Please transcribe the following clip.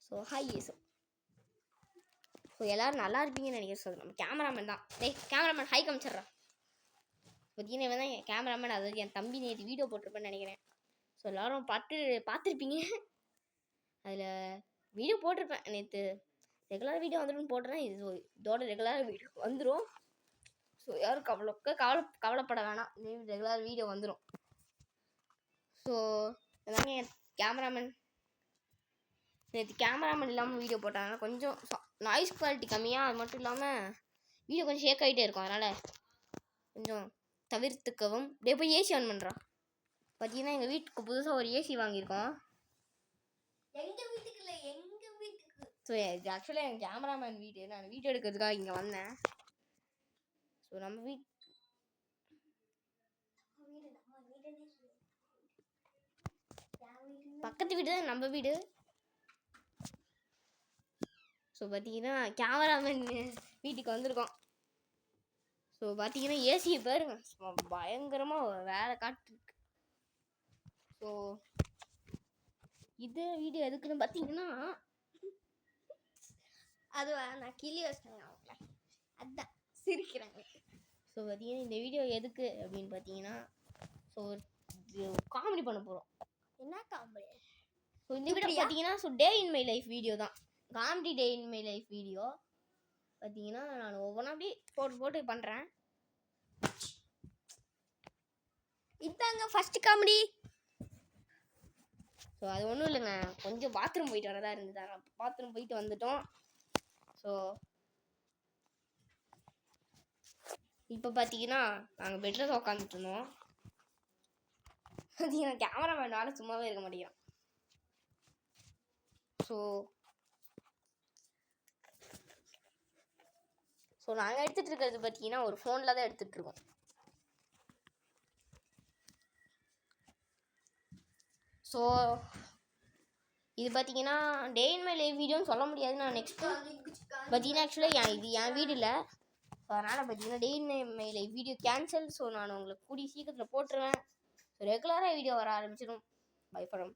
So hi so எல்லோரும் நல்லா இருப்பீங்கன்னு நினைக்கிறேன். ஸோ நம்ம கேமராமேன் தான். கேமராமேன் ஹை காமிச்சிட்றான். பார்த்தீங்கன்னா இவன் தான் என் கேமராமேன். அதாவது என் தம்பி நேற்று வீடியோ போட்டிருப்பேன்னு நினைக்கிறேன். ஸோ எல்லோரும் பார்த்துருப்பீங்க. அதில் வீடியோ போட்டிருப்பேன் நேற்று. ரெகுலர் வீடியோ வந்துடும் போட்டுறேன். இதோட ரெகுலர் வீடியோ வந்துடும். ஸோ யாரும் கவலைப்பட வேணாம். ரெகுலர் வீடியோ வந்துடும். ஸோ இதாங்க என் கேமராமேன். நேற்று கேமராமேன் இல்லாமல் வீடியோ போட்டாங்க. கொஞ்சம் நாய்ஸ் குவாலிட்டி கம்மியாக, அது மட்டும் இல்லாமல் வீடியோ கொஞ்சம் ஷேக் ஆகிட்டே இருக்கும். அதனால் கொஞ்சம் தவிர்த்துக்கவும். டே போய் ஏசி ஆன் பண்ணுறான். பார்த்தீங்கன்னா எங்கள் வீட்டுக்கு புதுசாக ஒரு ஏசி வாங்கியிருக்கோம். எங்கள் வீட்டுக்கு இல்லை, எங்கள் வீட்டுக்கு. ஸோ இது ஆக்சுவலாக என் கேமராமேன் வீடு. நான் வீடியோ எடுக்கிறதுக்காக இங்கே வந்தேன். ஸோ நம்ம பக்கத்து வீடு தான் நம்ம வீடு. ஸோ பார்த்தீங்கன்னா கேமராமேன் வீட்டுக்கு வந்திருக்கோம். ஸோ பார்த்தீங்கன்னா ஏசியை பாருங்க, பயங்கரமாக வேலை காட்டுருக்கு. ஸோ இது வீடியோ எதுக்குன்னு பார்த்தீங்கன்னா, அது நான் கிளி வச்சிட்டேங்க அவங்கள, அதுதான் சிரிக்கிறாங்க. ஸோ பார்த்தீங்கன்னா இந்த வீடியோ எதுக்கு அப்படின்னு பார்த்தீங்கன்னா, ஸோ காமெடி பண்ண போகிறோம். என்ன காமெடி? ஸோ இந்த வீடியோ பார்த்தீங்கன்னா day in my life video தான். Comedy day in my life video பார்த்தீங்கன்னா நான் ஒவ்வொன்றா அப்படி போட்டு பண்ணுறேன். இதாங்க ஃபஸ்ட்டு காமெடி. ஸோ அது ஒன்றும் இல்லைங்க, கொஞ்சம் பாத்ரூம் போயிட்டு வரதா இருந்துதாங்க. பாத்ரூம் போயிட்டு வந்துட்டோம். ஸோ இப்போ பார்த்தீங்கன்னா நாங்கள் பெட்டில் தான் உட்காந்துட்டு இருந்தோம். பார்த்தீங்கன்னா கேமராமேனால சும்மாவே இருக்க மாட்டேங்கிறோம். ஸோ நாங்கள் எடுத்துகிட்டு இருக்கிறது பார்த்தீங்கன்னா ஒரு ஃபோனில் தான் எடுத்துகிட்ருக்கோம். ஸோ இது பார்த்தீங்கன்னா டே இன் மை லைஃப் வீடியோன்னு சொல்ல முடியாது. நான் நெக்ஸ்ட்டு பார்த்தீங்கன்னா ஆக்சுவலாக இது என் வீடு இல்லை. ஸோ அதனால் பார்த்தீங்கன்னா day in my life video cancel. So நான் உங்களுக்கு கூடிய சீக்கிரத்தில் போட்டுருவேன். ஸோ ரெகுலராக வீடியோ வர ஆரம்பிச்சிடும். By from